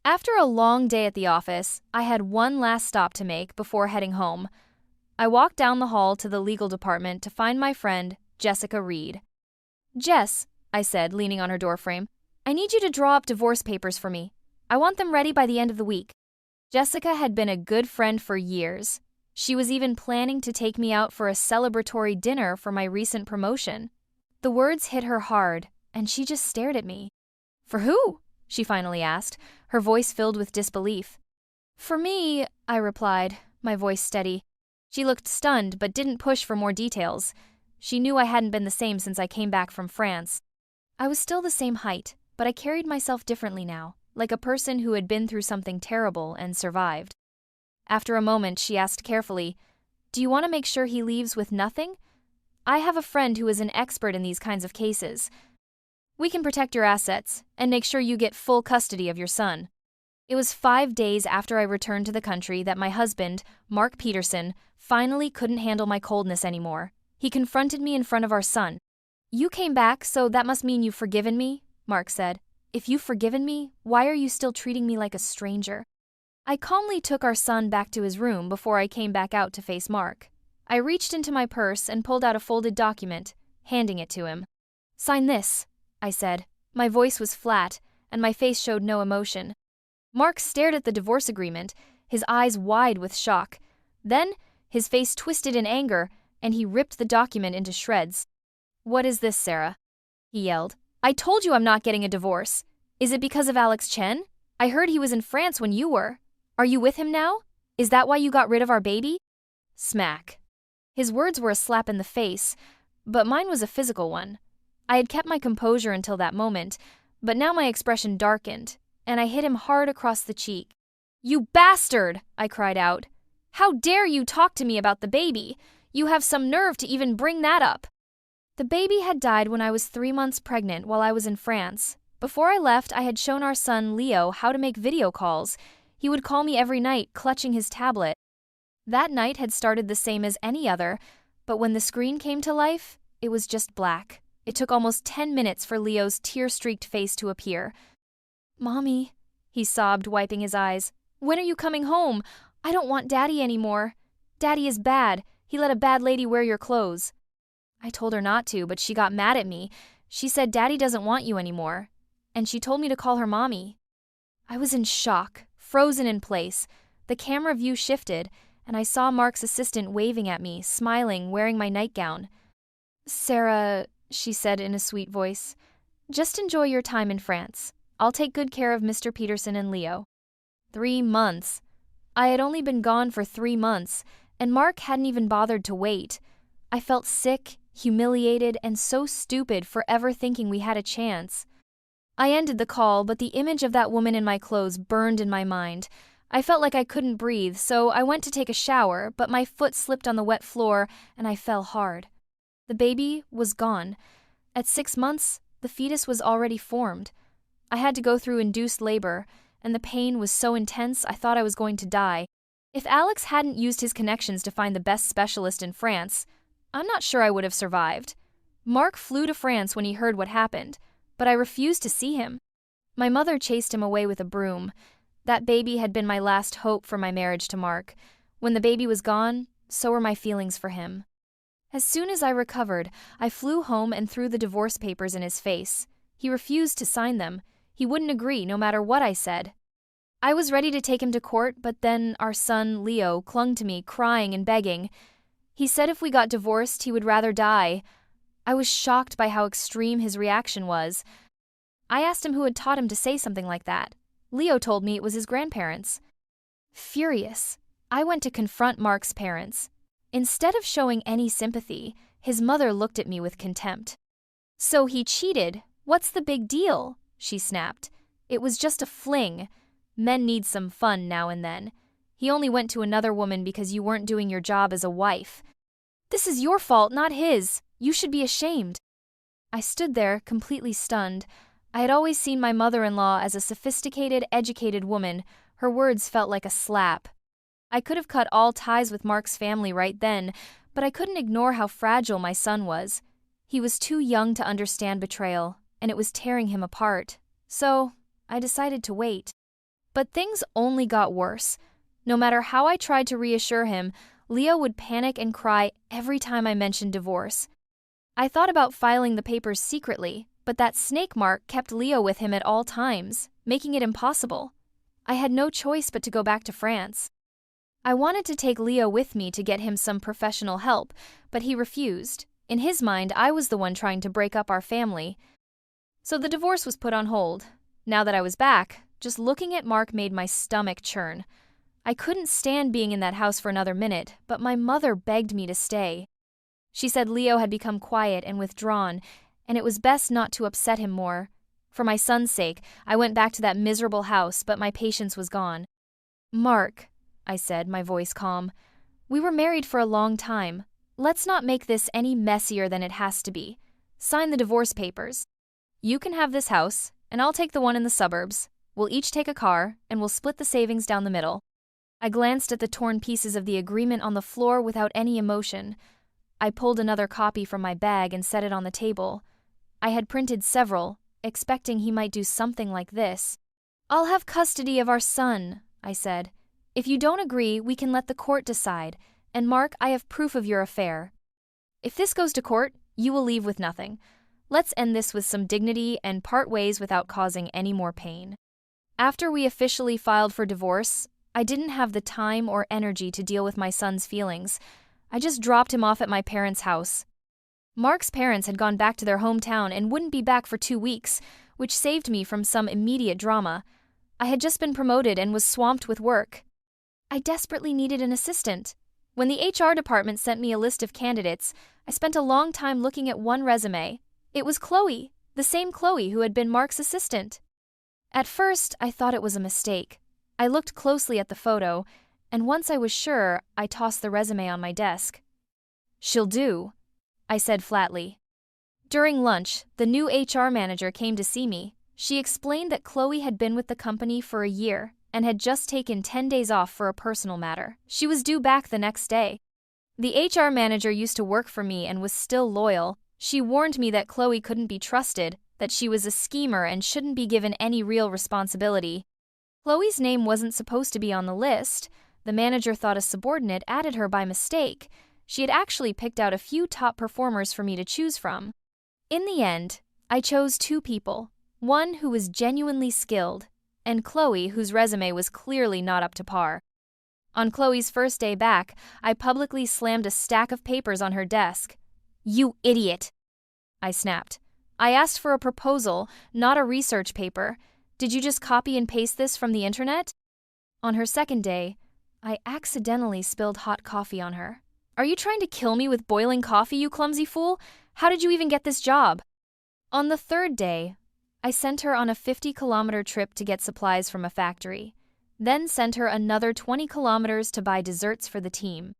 After a long day at the office, I had one last stop to make before heading home. I walked down the hall to the legal department to find my friend, Jessica Reed. "Jess," I said, leaning on her doorframe, "I need you to draw up divorce papers for me. I want them ready by the end of the week." Jessica had been a good friend for years. She was even planning to take me out for a celebratory dinner for my recent promotion. The words hit her hard, and she just stared at me. "For who?" she finally asked, her voice filled with disbelief. "For me," I replied, my voice steady. She looked stunned but didn't push for more details. She knew I hadn't been the same since I came back from France. I was still the same height, but I carried myself differently now, like a person who had been through something terrible and survived. After a moment, she asked carefully, "Do you want to make sure he leaves with nothing? I have a friend who is an expert in these kinds of cases. We can protect your assets and make sure you get full custody of your son." It was 5 days after I returned to the country that my husband, Mark Peterson, finally couldn't handle my coldness anymore. He confronted me in front of our son. "You came back, so that must mean you've forgiven me," Mark said. "If you've forgiven me, why are you still treating me like a stranger?" I calmly took our son back to his room before I came back out to face Mark. I reached into my purse and pulled out a folded document, handing it to him. "Sign this," I said. My voice was flat, and my face showed no emotion. Mark stared at the divorce agreement, his eyes wide with shock. Then, his face twisted in anger, and he ripped the document into shreds. "What is this, Sarah?" he yelled. "I told you I'm not getting a divorce. Is it because of Alex Chen? I heard he was in France when you were. Are you with him now? Is that why you got rid of our baby?" Smack. His words were a slap in the face, but mine was a physical one. I had kept my composure until that moment, but now my expression darkened, and I hit him hard across the cheek. "You bastard!" I cried out. "How dare you talk to me about the baby? You have some nerve to even bring that up." The baby had died when I was 3 months pregnant while I was in France. Before I left, I had shown our son Leo how to make video calls. He would call me every night, clutching his tablet. That night had started the same as any other, but when the screen came to life, it was just black. It took almost 10 minutes for Leo's tear-streaked face to appear. "Mommy," he sobbed, wiping his eyes. "When are you coming home? I don't want Daddy anymore. Daddy is bad. He let a bad lady wear your clothes." I told her not to, but she got mad at me. She said Daddy doesn't want you anymore, and she told me to call her mommy. I was in shock, frozen in place. The camera view shifted, and I saw Mark's assistant waving at me, smiling, wearing my nightgown. "Sarah," she said in a sweet voice, "just enjoy your time in France. I'll take good care of Mr. Peterson and Leo." 3 months. I had only been gone for 3 months, and Mark hadn't even bothered to wait. I felt sick, humiliated, and so stupid for ever thinking we had a chance. I ended the call, but the image of that woman in my clothes burned in my mind. I felt like I couldn't breathe, so I went to take a shower, but my foot slipped on the wet floor, and I fell hard. The baby was gone. At 6 months, the fetus was already formed. I had to go through induced labor, and the pain was so intense I thought I was going to die. If Alex hadn't used his connections to find the best specialist in France, I'm not sure I would have survived. Mark flew to France when he heard what happened, but I refused to see him. My mother chased him away with a broom. That baby had been my last hope for my marriage to Mark. When the baby was gone, so were my feelings for him. As soon as I recovered, I flew home and threw the divorce papers in his face. He refused to sign them. He wouldn't agree no matter what I said. I was ready to take him to court, but then our son, Leo, clung to me, crying and begging. He said if we got divorced, he would rather die. I was shocked by how extreme his reaction was. I asked him who had taught him to say something like that. Leo told me it was his grandparents. Furious, I went to confront Mark's parents. Instead of showing any sympathy, his mother looked at me with contempt. "So he cheated? What's the big deal?" she snapped. "It was just a fling. Men need some fun now and then. He only went to another woman because you weren't doing your job as a wife. This is your fault, not his. You should be ashamed." I stood there, completely stunned. I had always seen my mother-in-law as a sophisticated, educated woman. Her words felt like a slap. I could have cut all ties with Mark's family right then, but I couldn't ignore how fragile my son was. He was too young to understand betrayal, and it was tearing him apart. So, I decided to wait. But things only got worse. No matter how I tried to reassure him, Leo would panic and cry every time I mentioned divorce. I thought about filing the papers secretly, but that snake mark kept Leo with him at all times, making it impossible. I had no choice but to go back to France. I wanted to take Leo with me to get him some professional help, but he refused. In his mind, I was the one trying to break up our family. So the divorce was put on hold. Now that I was back, just looking at Mark made my stomach churn. I couldn't stand being in that house for another minute, but my mother begged me to stay. She said Leo had become quiet and withdrawn, and it was best not to upset him more. For my son's sake, I went back to that miserable house, but my patience was gone. "Mark," I said, my voice calm, "we were married for a long time. Let's not make this any messier than it has to be. Sign the divorce papers. You can have this house, and I'll take the one in the suburbs. We'll each take a car, and we'll split the savings down the middle." I glanced at the torn pieces of the agreement on the floor without any emotion. I pulled another copy from my bag and set it on the table. I had printed several, expecting he might do something like this. "I'll have custody of our son," I said. "If you don't agree, we can let the court decide. And Mark, I have proof of your affair. If this goes to court, you will leave with nothing. Let's end this with some dignity and part ways without causing any more pain." After we officially filed for divorce, I didn't have the time or energy to deal with my son's feelings. I just dropped him off at my parents' house. Mark's parents had gone back to their hometown and wouldn't be back for 2 weeks, which saved me from some immediate drama. I had just been promoted and was swamped with work. I desperately needed an assistant. When the HR department sent me a list of candidates, I spent a long time looking at one resume. It was Chloe, the same Chloe who had been Mark's assistant. At first, I thought it was a mistake. I looked closely at the photo, and once I was sure, I tossed the resume on my desk. "She'll do," I said flatly. During lunch, the new HR manager came to see me. She explained that Chloe had been with the company for a year and had just taken 10 days off for a personal matter. She was due back the next day. The HR manager used to work for me and was still loyal. She warned me that Chloe couldn't be trusted, that she was a schemer and shouldn't be given any real responsibility. Chloe's name wasn't supposed to be on the list. The manager thought a subordinate added her by mistake. She had actually picked out a few top performers for me to choose from. In the end, I chose 2 people, one who was genuinely skilled, and Chloe, whose resume was clearly not up to par. On Chloe's first day back, I publicly slammed a stack of papers on her desk. "You idiot!" I snapped. "I asked for a proposal, not a research paper. Did you just copy and paste this from the internet?" On her second day, I accidentally spilled hot coffee on her. "Are you trying to kill me with boiling coffee, you clumsy fool? How did you even get this job?" On the third day, I sent her on a 50-kilometer trip to get supplies from a factory, then sent her another 20 kilometers to buy desserts for the team.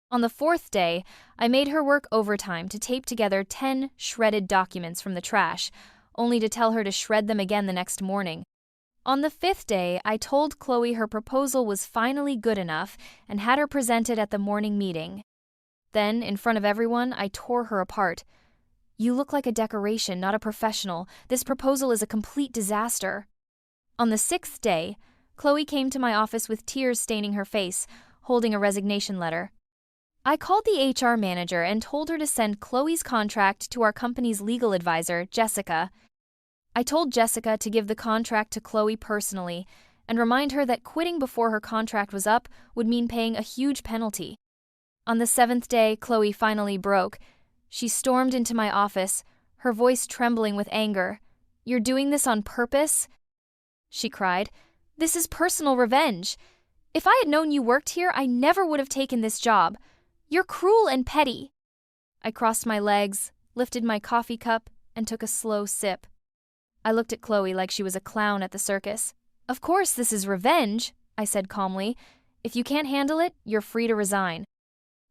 On the fourth day, I made her work overtime to tape together 10 shredded documents from the trash, only to tell her to shred them again the next morning. On the 5th day, I told Chloe her proposal was finally good enough and had her present it at the morning meeting. Then, in front of everyone, I tore her apart. "You look like a decoration, not a professional. This proposal is a complete disaster." On the 6th day, Chloe came to my office with tears staining her face, holding a resignation letter. I called the HR manager and told her to send Chloe's contract to our company's legal advisor, Jessica. I told Jessica to give the contract to Chloe personally and remind her that quitting before her contract was up would mean paying a huge penalty. On the 7th day, Chloe finally broke. She stormed into my office, her voice trembling with anger. "You're doing this on purpose?" she cried. "This is personal revenge. If I had known you worked here, I never would have taken this job. You're cruel and petty." I crossed my legs, lifted my coffee cup, and took a slow sip. I looked at Chloe like she was a clown at the circus. "Of course this is revenge," I said calmly. "If you can't handle it, you're free to resign.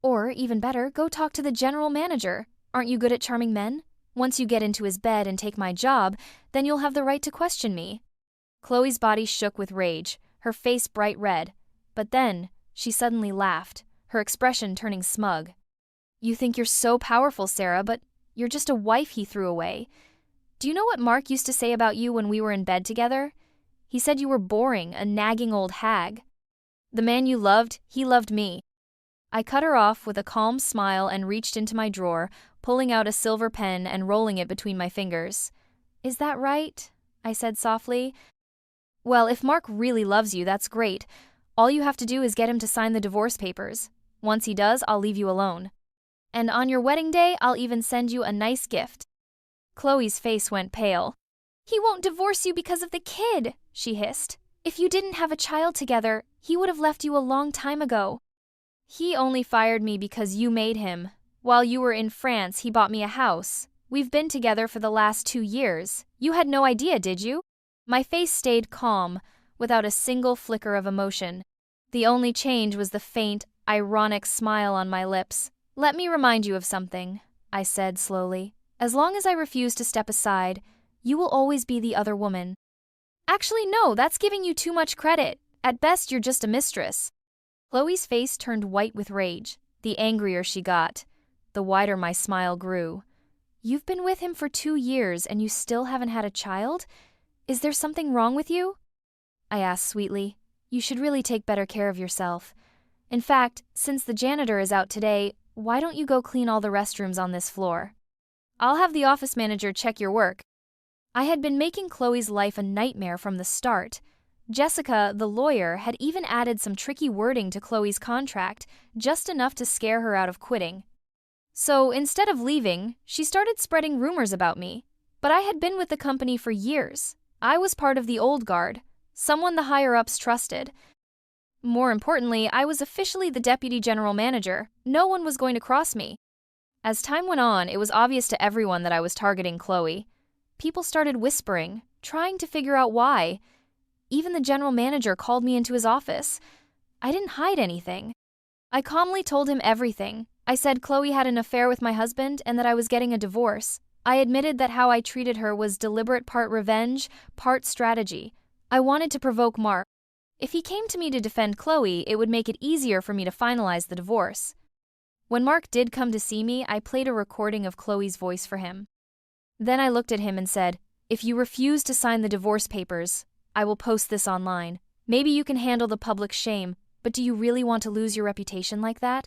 Or, even better, go talk to the general manager. Aren't you good at charming men? Once you get into his bed and take my job, then you'll have the right to question me." Chloe's body shook with rage, her face bright red. But then, she suddenly laughed, her expression turning smug. "You think you're so powerful, Sarah, but you're just a wife he threw away. Do you know what Mark used to say about you when we were in bed together? He said you were boring, a nagging old hag. The man you loved, he loved me. I cut her off with a calm smile and reached into my drawer, pulling out a silver pen and rolling it between my fingers. Is that right? I said softly. Well, if Mark really loves you, that's great. All you have to do is get him to sign the divorce papers. Once he does, I'll leave you alone. And on your wedding day, I'll even send you a nice gift. Chloe's face went pale. He won't divorce you because of the kid, she hissed. If you didn't have a child together, he would have left you a long time ago. He only fired me because you made him. While you were in France, he bought me a house. We've been together for the last 2 years. You had no idea, did you? My face stayed calm, without a single flicker of emotion. The only change was the faint, ironic smile on my lips. Let me remind you of something, I said slowly. As long as I refuse to step aside, you will always be the other woman. Actually, no, that's giving you too much credit. At best, you're just a mistress. Chloe's face turned white with rage. The angrier she got, the wider my smile grew. You've been with him for 2 years and you still haven't had a child? Is there something wrong with you? I asked sweetly. You should really take better care of yourself. In fact, since the janitor is out today, why don't you go clean all the restrooms on this floor? I'll have the office manager check your work. I had been making Chloe's life a nightmare from the start. Jessica, the lawyer, had even added some tricky wording to Chloe's contract, just enough to scare her out of quitting. So instead of leaving, she started spreading rumors about me. But I had been with the company for years. I was part of the old guard, someone the higher-ups trusted. More importantly, I was officially the deputy general manager. No one was going to cross me. As time went on, it was obvious to everyone that I was targeting Chloe. People started whispering, trying to figure out why. Even the general manager called me into his office. I didn't hide anything. I calmly told him everything. I said Chloe had an affair with my husband and that I was getting a divorce. I admitted that how I treated her was deliberate, part revenge, part strategy. I wanted to provoke Mark. If he came to me to defend Chloe, it would make it easier for me to finalize the divorce. When Mark did come to see me, I played a recording of Chloe's voice for him. Then I looked at him and said, if you refuse to sign the divorce papers, I will post this online. Maybe you can handle the public shame, but do you really want to lose your reputation like that?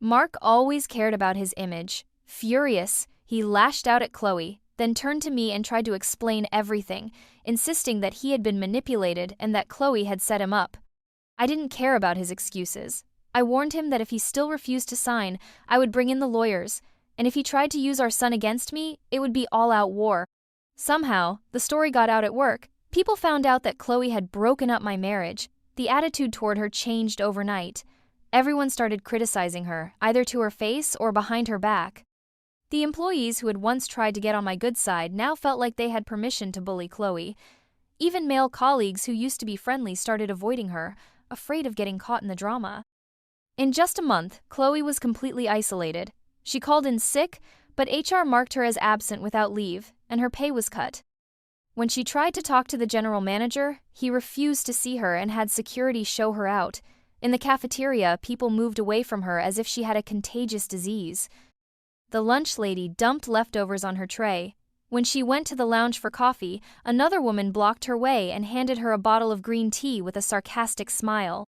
Mark always cared about his image. Furious, he lashed out at Chloe, then turned to me and tried to explain everything, insisting that he had been manipulated and that Chloe had set him up. I didn't care about his excuses. I warned him that if he still refused to sign, I would bring in the lawyers, and if he tried to use our son against me, it would be all-out war. Somehow, the story got out at work. People found out that Chloe had broken up my marriage. The attitude toward her changed overnight. Everyone started criticizing her, either to her face or behind her back. The employees who had once tried to get on my good side now felt like they had permission to bully Chloe. Even male colleagues who used to be friendly started avoiding her, afraid of getting caught in the drama. In just a month, Chloe was completely isolated. She called in sick, but HR marked her as absent without leave, and her pay was cut. When she tried to talk to the general manager, he refused to see her and had security show her out. In the cafeteria, people moved away from her as if she had a contagious disease. The lunch lady dumped leftovers on her tray. When she went to the lounge for coffee, another woman blocked her way and handed her a bottle of green tea with a sarcastic smile.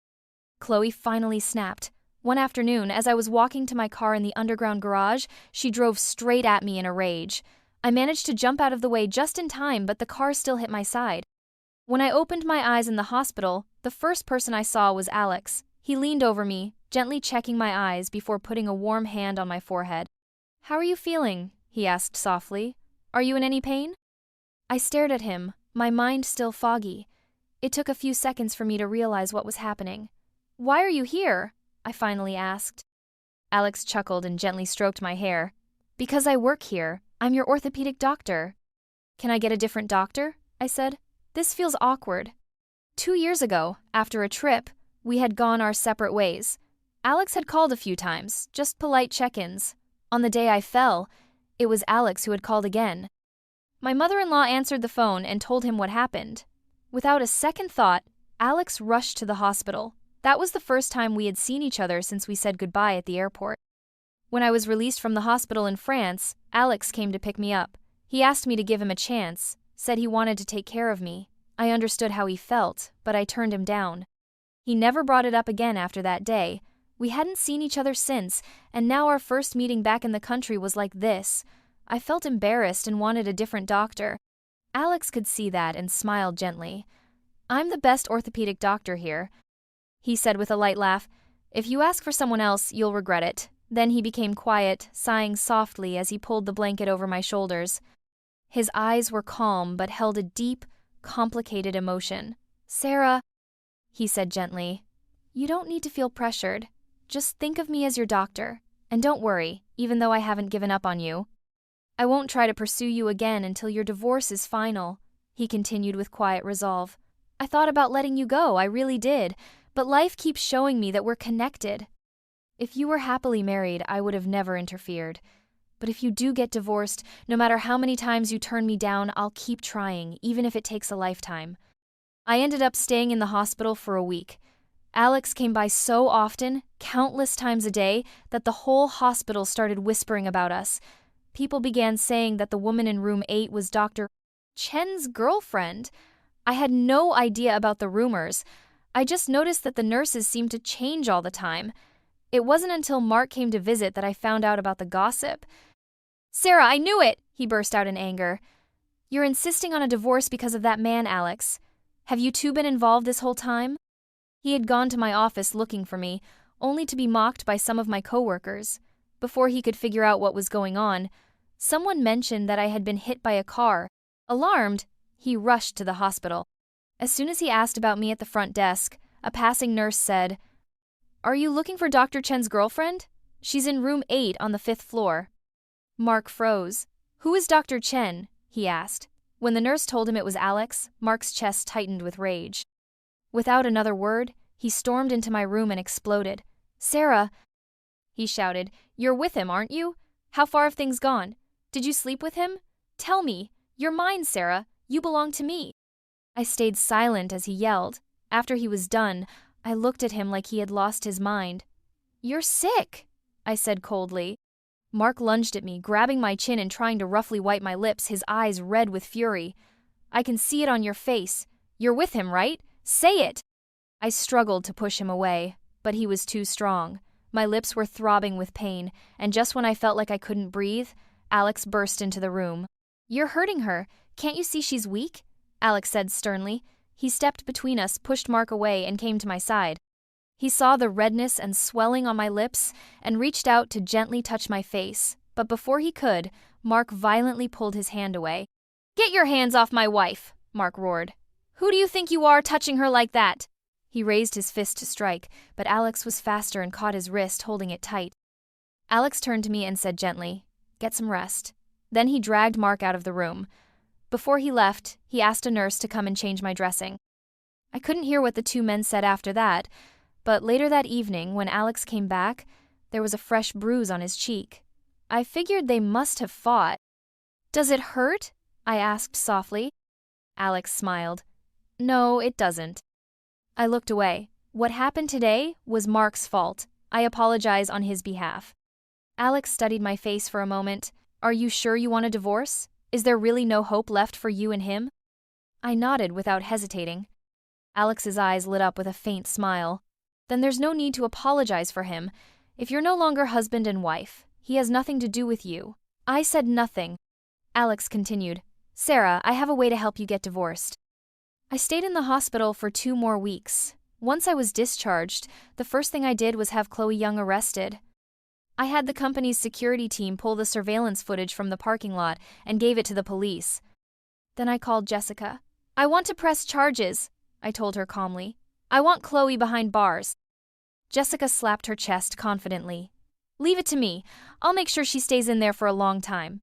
Chloe finally snapped. One afternoon, as I was walking to my car in the underground garage, she drove straight at me in a rage. I managed to jump out of the way just in time, but the car still hit my side. When I opened my eyes in the hospital, the first person I saw was Alex. He leaned over me, gently checking my eyes before putting a warm hand on my forehead. "How are you feeling?" he asked softly. "Are you in any pain?" I stared at him, my mind still foggy. It took a few seconds for me to realize what was happening. "Why are you here?" I finally asked. Alex chuckled and gently stroked my hair. "Because I work here. I'm your orthopedic doctor." "Can I get a different doctor?" I said. "This feels awkward." 2 years ago, after a trip, we had gone our separate ways. Alex had called a few times, just polite check-ins. On the day I fell, it was Alex who had called again. My mother-in-law answered the phone and told him what happened. Without a second thought, Alex rushed to the hospital. That was the first time we had seen each other since we said goodbye at the airport. When I was released from the hospital in France, Alex came to pick me up. He asked me to give him a chance, said he wanted to take care of me. I understood how he felt, but I turned him down. He never brought it up again after that day. We hadn't seen each other since, and now our first meeting back in the country was like this. I felt embarrassed and wanted a different doctor. Alex could see that and smiled gently. "I'm the best orthopedic doctor here," he said with a light laugh. "If you ask for someone else, you'll regret it." Then he became quiet, sighing softly as he pulled the blanket over my shoulders. His eyes were calm but held a deep, complicated emotion. "Sarah," he said gently, "you don't need to feel pressured. Just think of me as your doctor. And don't worry, even though I haven't given up on you. I won't try to pursue you again until your divorce is final," he continued with quiet resolve. "I thought about letting you go, I really did, but life keeps showing me that we're connected. If you were happily married, I would have never interfered. But if you do get divorced, no matter how many times you turn me down, I'll keep trying, even if it takes a lifetime." I ended up staying in the hospital for a week. Alex came by so often, countless times a day, that the whole hospital started whispering about us. People began saying that the woman in room 8 was Dr. Chen's girlfriend. I had no idea about the rumors. I just noticed that the nurses seemed to change all the time. It wasn't until Mark came to visit that I found out about the gossip. "Sarah, I knew it!" he burst out in anger. "You're insisting on a divorce because of that man, Alex. Have you two been involved this whole time?" He had gone to my office looking for me, only to be mocked by some of my coworkers. Before he could figure out what was going on, someone mentioned that I had been hit by a car. Alarmed, he rushed to the hospital. As soon as he asked about me at the front desk, a passing nurse said, "Are you looking for Dr. Chen's girlfriend? She's in room 8 on the 5th floor." Mark froze. "Who is Dr. Chen?" he asked. When the nurse told him it was Alex, Mark's chest tightened with rage. Without another word, he stormed into my room and exploded. "Sarah," he shouted, "you're with him, aren't you? How far have things gone? Did you sleep with him? Tell me. You're mine, Sarah. You belong to me." I stayed silent as he yelled. After he was done, I looked at him like he had lost his mind. "You're sick," I said coldly. Mark lunged at me, grabbing my chin and trying to roughly wipe my lips, his eyes red with fury. "I can see it on your face. You're with him, right? Say it!" I struggled to push him away, but he was too strong. My lips were throbbing with pain, and just when I felt like I couldn't breathe, Alex burst into the room. "You're hurting her. Can't you see she's weak?" Alex said sternly. He stepped between us, pushed Mark away, and came to my side. He saw the redness and swelling on my lips and reached out to gently touch my face, but before he could, Mark violently pulled his hand away. "Get your hands off my wife!" Mark roared. "Who do you think you are, touching her like that?" He raised his fist to strike, but Alex was faster and caught his wrist, holding it tight. Alex turned to me and said gently, "Get some rest." Then he dragged Mark out of the room. Before he left, he asked a nurse to come and change my dressing. I couldn't hear what the two men said after that, but later that evening, when Alex came back, there was a fresh bruise on his cheek. I figured they must have fought. "Does it hurt?" I asked softly. Alex smiled. "No, it doesn't." I looked away. What happened today was Mark's fault. I apologize on his behalf. Alex studied my face for a moment. "Are you sure you want a divorce? Is there really no hope left for you and him?" I nodded without hesitating. Alex's eyes lit up with a faint smile. "Then there's no need to apologize for him. If you're no longer husband and wife, he has nothing to do with you." I said nothing. Alex continued, "Sarah, I have a way to help you get divorced." I stayed in the hospital for 2 more weeks. Once I was discharged, the first thing I did was have Chloe Young arrested. I had the company's security team pull the surveillance footage from the parking lot and gave it to the police. Then I called Jessica. "I want to press charges," I told her calmly. "I want Chloe behind bars." Jessica slapped her chest confidently. "Leave it to me. I'll make sure she stays in there for a long time."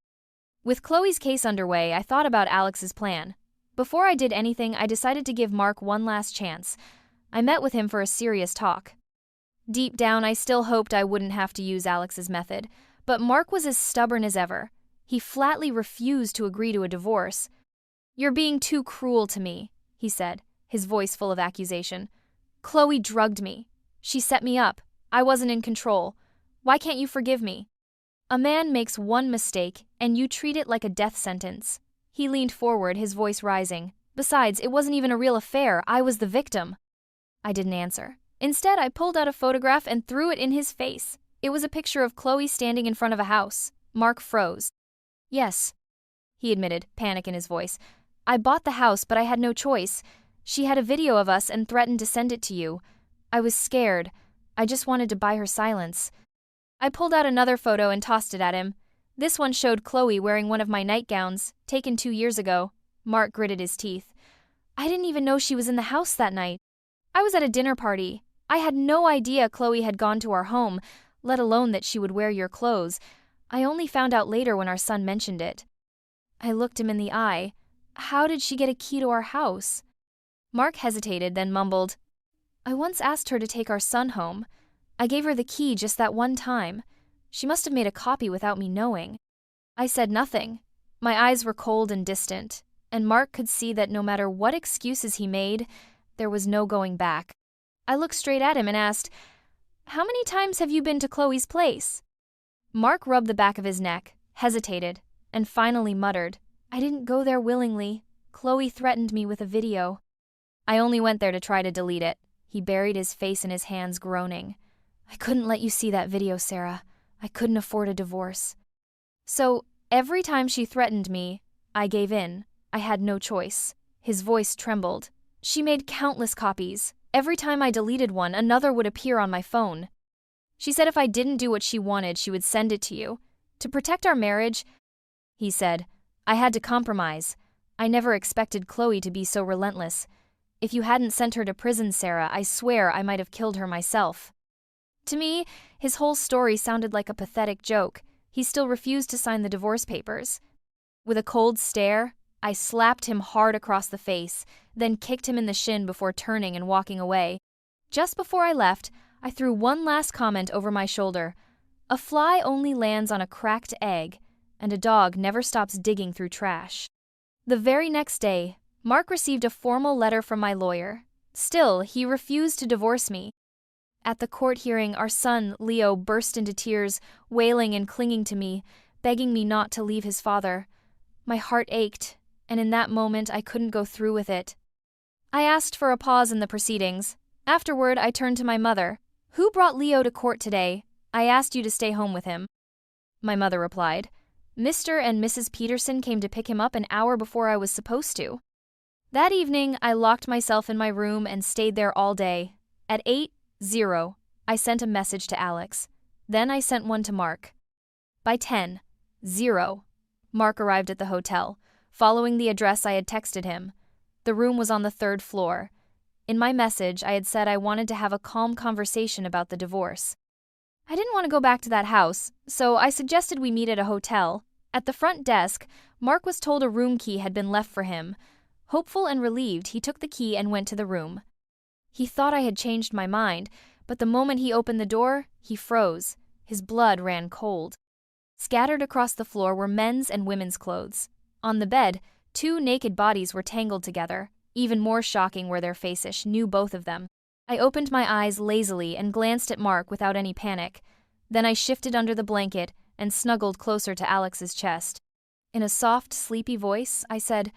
With Chloe's case underway, I thought about Alex's plan. Before I did anything, I decided to give Mark one last chance. I met with him for a serious talk. Deep down, I still hoped I wouldn't have to use Alex's method, but Mark was as stubborn as ever. He flatly refused to agree to a divorce. "You're being too cruel to me," he said, his voice full of accusation. "Chloe drugged me. She set me up. I wasn't in control. Why can't you forgive me?" A man makes one mistake, and you treat it like a death sentence. He leaned forward, his voice rising. Besides, it wasn't even a real affair. I was the victim. I didn't answer. Instead, I pulled out a photograph and threw it in his face. It was a picture of Chloe standing in front of a house. Mark froze. Yes, he admitted, panic in his voice. I bought the house, but I had no choice. She had a video of us and threatened to send it to you. I was scared. I just wanted to buy her silence. I pulled out another photo and tossed it at him. This one showed Chloe wearing one of my nightgowns, taken 2 years ago. Mark gritted his teeth. I didn't even know she was in the house that night. I was at a dinner party. I had no idea Chloe had gone to our home, let alone that she would wear your clothes. I only found out later when our son mentioned it. I looked him in the eye. How did she get a key to our house? Mark hesitated, then mumbled, I once asked her to take our son home. I gave her the key just that one time. She must have made a copy without me knowing. I said nothing. My eyes were cold and distant, and Mark could see that no matter what excuses he made, there was no going back. I looked straight at him and asked, How many times have you been to Chloe's place? Mark rubbed the back of his neck, hesitated, and finally muttered, I didn't go there willingly. Chloe threatened me with a video. I only went there to try to delete it. He buried his face in his hands, groaning. I couldn't let you see that video, Sarah. I couldn't afford a divorce. So, every time she threatened me, I gave in. I had no choice. His voice trembled. She made countless copies. Every time I deleted one, another would appear on my phone. She said if I didn't do what she wanted, she would send it to you. To protect our marriage, he said, I had to compromise. I never expected Chloe to be so relentless. If you hadn't sent her to prison, Sarah, I swear I might have killed her myself. To me, his whole story sounded like a pathetic joke. He still refused to sign the divorce papers. With a cold stare, I slapped him hard across the face, then kicked him in the shin before turning and walking away. Just before I left, I threw one last comment over my shoulder. A fly only lands on a cracked egg, and a dog never stops digging through trash. The very next day, Mark received a formal letter from my lawyer. Still, he refused to divorce me. At the court hearing, our son, Leo, burst into tears, wailing and clinging to me, begging me not to leave his father. My heart ached, and in that moment I couldn't go through with it. I asked for a pause in the proceedings. Afterward, I turned to my mother. Who brought Leo to court today? I asked you to stay home with him. My mother replied, Mr. and Mrs. Peterson came to pick him up an hour before I was supposed to. That evening, I locked myself in my room and stayed there all day. At 8:00, I sent a message to Alex. Then I sent one to Mark. By 10:00, Mark arrived at the hotel, following the address I had texted him. The room was on the 3rd floor. In my message, I had said I wanted to have a calm conversation about the divorce. I didn't want to go back to that house, so I suggested we meet at a hotel. At the front desk, Mark was told a room key had been left for him. Hopeful and relieved, he took the key and went to the room. He thought I had changed my mind, but the moment he opened the door, he froze. His blood ran cold. Scattered across the floor were men's and women's clothes. On the bed, 2 naked bodies were tangled together. Even more shocking were their faces, knew both of them. I opened my eyes lazily and glanced at Mark without any panic. Then I shifted under the blanket and snuggled closer to Alex's chest. In a soft, sleepy voice, I said,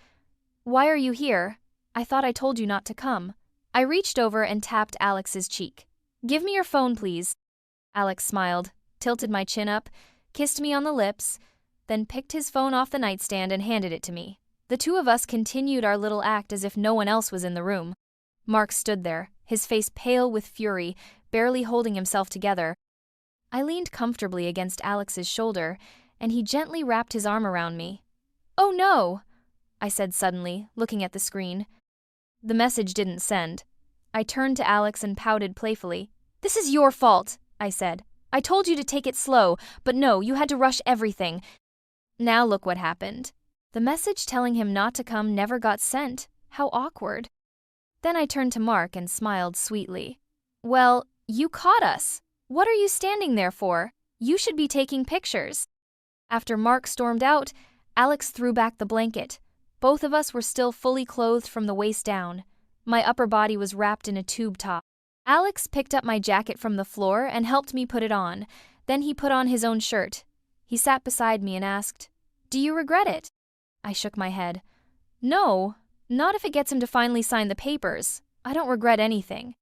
Why are you here? I thought I told you not to come. I reached over and tapped Alex's cheek. Give me your phone, please. Alex smiled, tilted my chin up, kissed me on the lips, then picked his phone off the nightstand and handed it to me. The two of us continued our little act as if no one else was in the room. Mark stood there, his face pale with fury, barely holding himself together. I leaned comfortably against Alex's shoulder, and he gently wrapped his arm around me. Oh no, I said suddenly, looking at the screen. The message didn't send. I turned to Alex and pouted playfully. This is your fault, I said. I told you to take it slow, but no, you had to rush everything. Now look what happened. The message telling him not to come never got sent. How awkward. Then I turned to Mark and smiled sweetly. Well, you caught us. What are you standing there for? You should be taking pictures. After Mark stormed out, Alex threw back the blanket. Both of us were still fully clothed from the waist down. My upper body was wrapped in a tube top. Alex picked up my jacket from the floor and helped me put it on. Then he put on his own shirt. He sat beside me and asked, Do you regret it? I shook my head. No, Not if it gets him to finally sign the papers. I don't regret anything.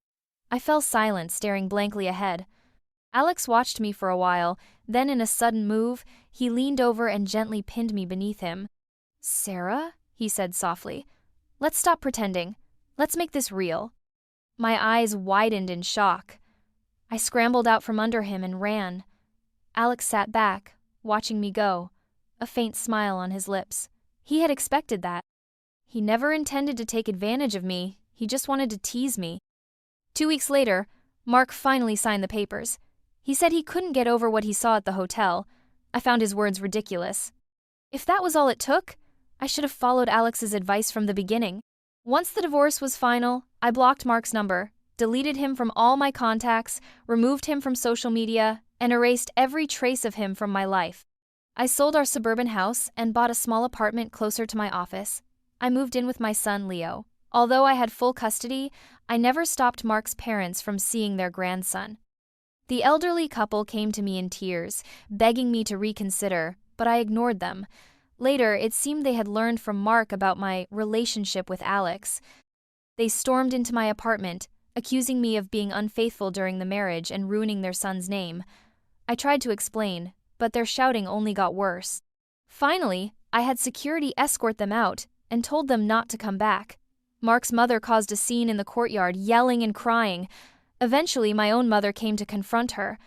I fell silent, staring blankly ahead. Alex watched me for a while, then in a sudden move, he leaned over and gently pinned me beneath him. "Sarah," he said softly, "let's stop pretending. Let's make this real." My eyes widened in shock. I scrambled out from under him and ran. Alex sat back, watching me go, a faint smile on his lips. He had expected that. He never intended to take advantage of me, he just wanted to tease me. 2 weeks later, Mark finally signed the papers. He said he couldn't get over what he saw at the hotel. I found his words ridiculous. If that was all it took, I should have followed Alex's advice from the beginning. Once the divorce was final, I blocked Mark's number, deleted him from all my contacts, removed him from social media, and erased every trace of him from my life. I sold our suburban house and bought a small apartment closer to my office. I moved in with my son, Leo. Although I had full custody, I never stopped Mark's parents from seeing their grandson. The elderly couple came to me in tears, begging me to reconsider, but I ignored them. Later, it seemed they had learned from Mark about my relationship with Alex. They stormed into my apartment, accusing me of being unfaithful during the marriage and ruining their son's name. I tried to explain, but their shouting only got worse. Finally, I had security escort them out and told them not to come back. Mark's mother caused a scene in the courtyard, yelling and crying. Eventually, my own mother came to confront her.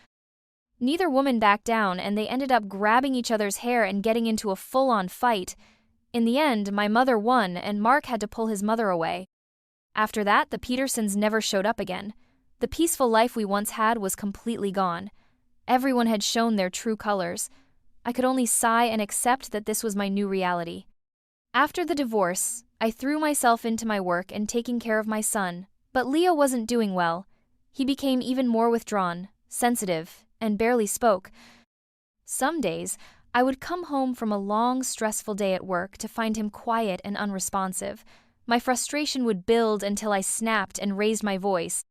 Neither woman backed down, and they ended up grabbing each other's hair and getting into a full-on fight. In the end, my mother won, and Mark had to pull his mother away. After that, the Petersons never showed up again. The peaceful life we once had was completely gone. Everyone had shown their true colors. I could only sigh and accept that this was my new reality. After the divorce, I threw myself into my work and taking care of my son, but Leo wasn't doing well. He became even more withdrawn, sensitive, and barely spoke. Some days, I would come home from a long, stressful day at work to find him quiet and unresponsive. My frustration would build until I snapped and raised my voice.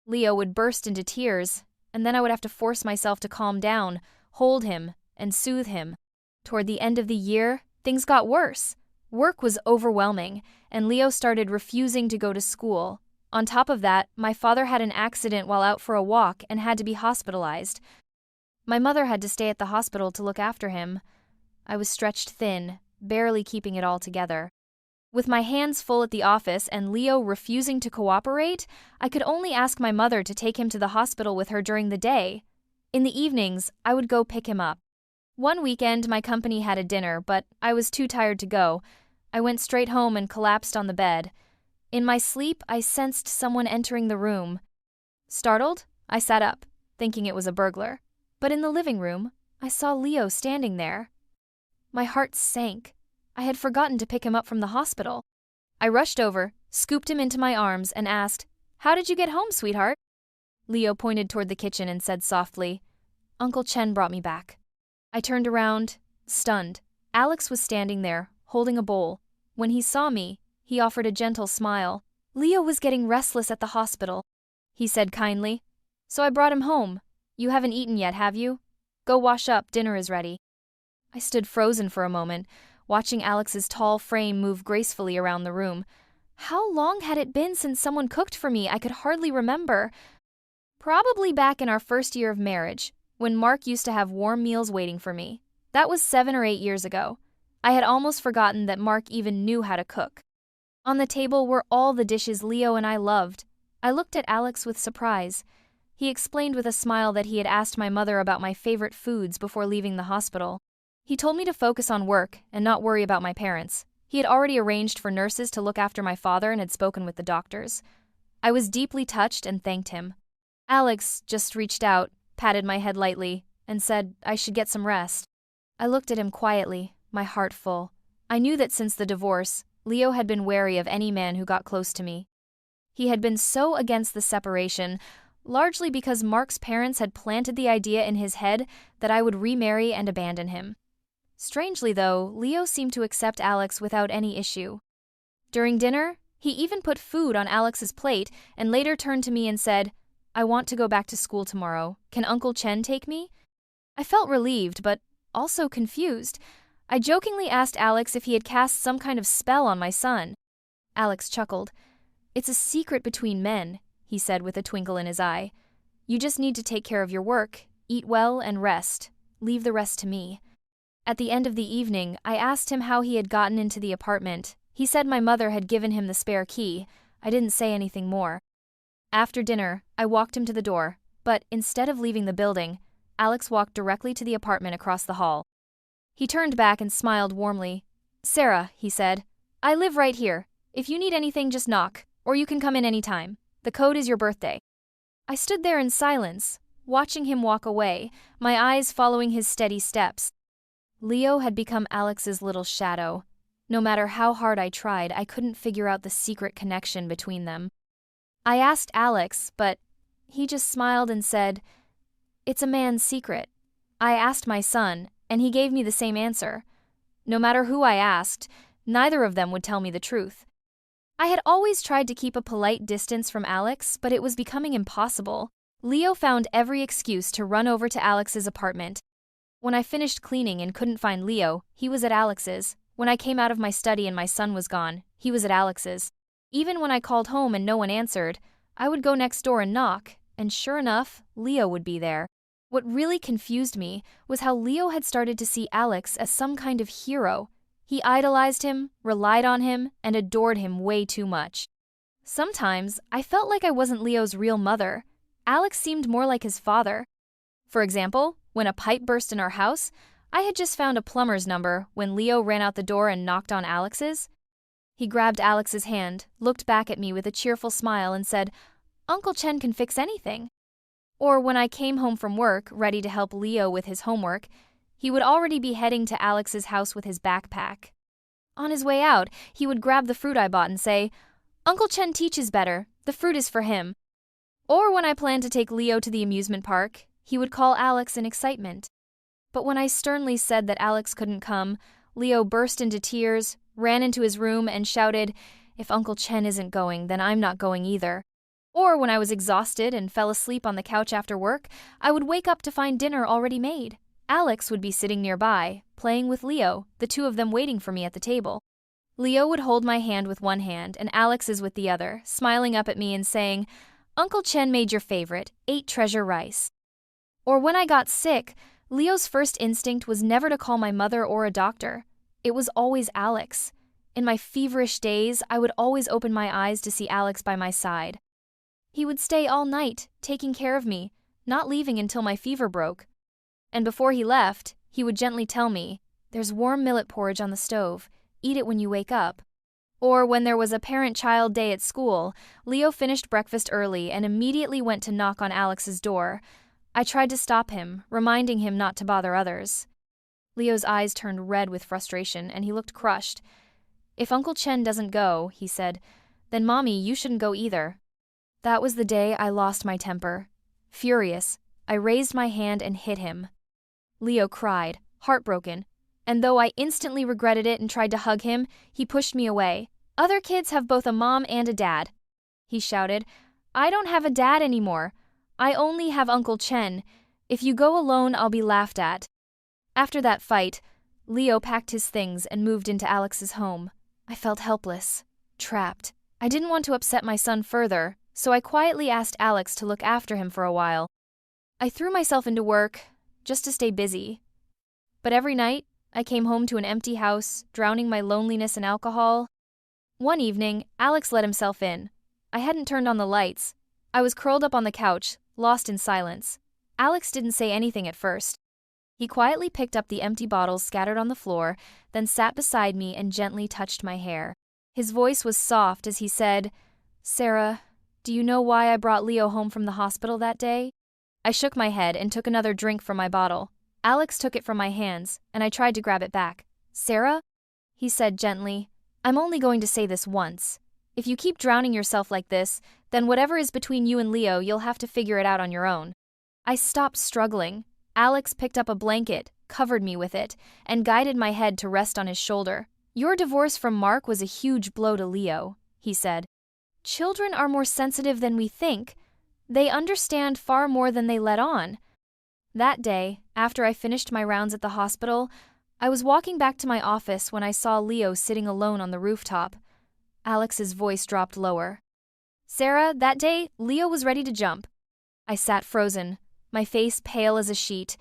Leo would burst into tears, and then I would have to force myself to calm down, hold him, and soothe him. Toward the end of the year, things got worse. Work was overwhelming, and Leo started refusing to go to school. On top of that, my father had an accident while out for a walk and had to be hospitalized. My mother had to stay at the hospital to look after him. I was stretched thin, barely keeping it all together. With my hands full at the office and Leo refusing to cooperate, I could only ask my mother to take him to the hospital with her during the day. In the evenings, I would go pick him up. One weekend, my company had a dinner, but I was too tired to go. I went straight home and collapsed on the bed. In my sleep, I sensed someone entering the room. Startled, I sat up, thinking it was a burglar. But in the living room, I saw Leo standing there. My heart sank. I had forgotten to pick him up from the hospital. I rushed over, scooped him into my arms, and asked, "How did you get home, sweetheart?" Leo pointed toward the kitchen and said softly, "Uncle Chen brought me back." I turned around, stunned. Alex was standing there, holding a bowl. When he saw me, he offered a gentle smile. "Leo was getting restless at the hospital," he said kindly. "So I brought him home. You haven't eaten yet, have you? Go wash up, dinner is ready." I stood frozen for a moment, watching Alex's tall frame move gracefully around the room. How long had it been since someone cooked for me? I could hardly remember. Probably back in our first year of marriage, when Mark used to have warm meals waiting for me. That was 7 or 8 years ago. I had almost forgotten that Mark even knew how to cook. On the table were all the dishes Leo and I loved. I looked at Alex with surprise. He explained with a smile that he had asked my mother about my favorite foods before leaving the hospital. He told me to focus on work and not worry about my parents. He had already arranged for nurses to look after my father and had spoken with the doctors. I was deeply touched and thanked him. Alex just reached out, patted my head lightly, and said I should get some rest. I looked at him quietly, my heart full. I knew that since the divorce, Leo had been wary of any man who got close to me. He had been so against the separation, largely because Mark's parents had planted the idea in his head that I would remarry and abandon him. Strangely, though, Leo seemed to accept Alex without any issue. During dinner, he even put food on Alex's plate and later turned to me and said, "I want to go back to school tomorrow. Can Uncle Chen take me?" I felt relieved, but also confused. I jokingly asked Alex if he had cast some kind of spell on my son. Alex chuckled. "It's a secret between men," he said with a twinkle in his eye. "You just need to take care of your work, eat well, and rest. Leave the rest to me." At the end of the evening, I asked him how he had gotten into the apartment. He said my mother had given him the spare key. I didn't say anything more. After dinner, I walked him to the door, but instead of leaving the building, Alex walked directly to the apartment across the hall. He turned back and smiled warmly. "Sarah," he said, "I live right here. If you need anything, just knock, or you can come in any time. The code is your birthday." I stood there in silence, watching him walk away, my eyes following his steady steps. Leo had become Alex's little shadow. No matter how hard I tried, I couldn't figure out the secret connection between them. I asked Alex, but he just smiled and said, "It's a man's secret." I asked my son, and he gave me the same answer. No matter who I asked, neither of them would tell me the truth. I had always tried to keep a polite distance from Alex, but it was becoming impossible. Leo found every excuse to run over to Alex's apartment. When I finished cleaning and couldn't find Leo, he was at Alex's. When I came out of my study and my son was gone, he was at Alex's. Even when I called home and no one answered, I would go next door and knock, and sure enough, Leo would be there. What really confused me was how Leo had started to see Alex as some kind of hero. He idolized him, relied on him, and adored him way too much. Sometimes, I felt like I wasn't Leo's real mother. Alex seemed more like his father. For example, when a pipe burst in our house, I had just found a plumber's number when Leo ran out the door and knocked on Alex's. He grabbed Alex's hand, looked back at me with a cheerful smile and said, "Uncle Chen can fix anything." Or when I came home from work, ready to help Leo with his homework, he would already be heading to Alex's house with his backpack. On his way out, he would grab the fruit I bought and say, "Uncle Chen teaches better, the fruit is for him." Or when I planned to take Leo to the amusement park, he would call Alex in excitement. But when I sternly said that Alex couldn't come, Leo burst into tears, ran into his room, and shouted, "If Uncle Chen isn't going, then I'm not going either." Or when I was exhausted and fell asleep on the couch after work, I would wake up to find dinner already made. Alex would be sitting nearby, playing with Leo, the two of them waiting for me at the table. Leo would hold my hand with one hand and Alex's with the other, smiling up at me and saying, "Uncle Chen made your favorite, 8 treasure rice." Or when I got sick, Leo's first instinct was never to call my mother or a doctor. It was always Alex. In my feverish days, I would always open my eyes to see Alex by my side. He would stay all night, taking care of me, not leaving until my fever broke. And before he left, he would gently tell me, "There's warm millet porridge on the stove. Eat it when you wake up." Or when there was a parent-child day at school, Leo finished breakfast early and immediately went to knock on Alex's door. I tried to stop him, reminding him not to bother others. Leo's eyes turned red with frustration, and he looked crushed. "If Uncle Chen doesn't go," he said, "then Mommy, you shouldn't go either." That was the day I lost my temper. Furious, I raised my hand and hit him. Leo cried, heartbroken, and though I instantly regretted it and tried to hug him, he pushed me away. "Other kids have both a mom and a dad," he shouted. "I don't have a dad anymore. I only have Uncle Chen. If you go alone, I'll be laughed at." After that fight, Leo packed his things and moved into Alex's home. I felt helpless, trapped. I didn't want to upset my son further, so I quietly asked Alex to look after him for a while. I threw myself into work, just to stay busy. But every night, I came home to an empty house, drowning my loneliness in alcohol. One evening, Alex let himself in. I hadn't turned on the lights. I was curled up on the couch, lost in silence. Alex didn't say anything at first. He quietly picked up the empty bottles scattered on the floor, then sat beside me and gently touched my hair. His voice was soft as he said, "Sarah, do you know why I brought Leo home from the hospital that day?" I shook my head and took another drink from my bottle. Alex took it from my hands, and I tried to grab it back. "Sarah?" he said gently, "I'm only going to say this once. If you keep drowning yourself like this, then whatever is between you and Leo, you'll have to figure it out on your own." I stopped struggling. Alex picked up a blanket, covered me with it, and guided my head to rest on his shoulder. "Your divorce from Mark was a huge blow to Leo," he said. "Children are more sensitive than we think. They understand far more than they let on." That day, after I finished my rounds at the hospital, I was walking back to my office when I saw Leo sitting alone on the rooftop. Alex's voice dropped lower. Sarah, that day, Leo was ready to jump. I sat frozen, my face pale as a sheet.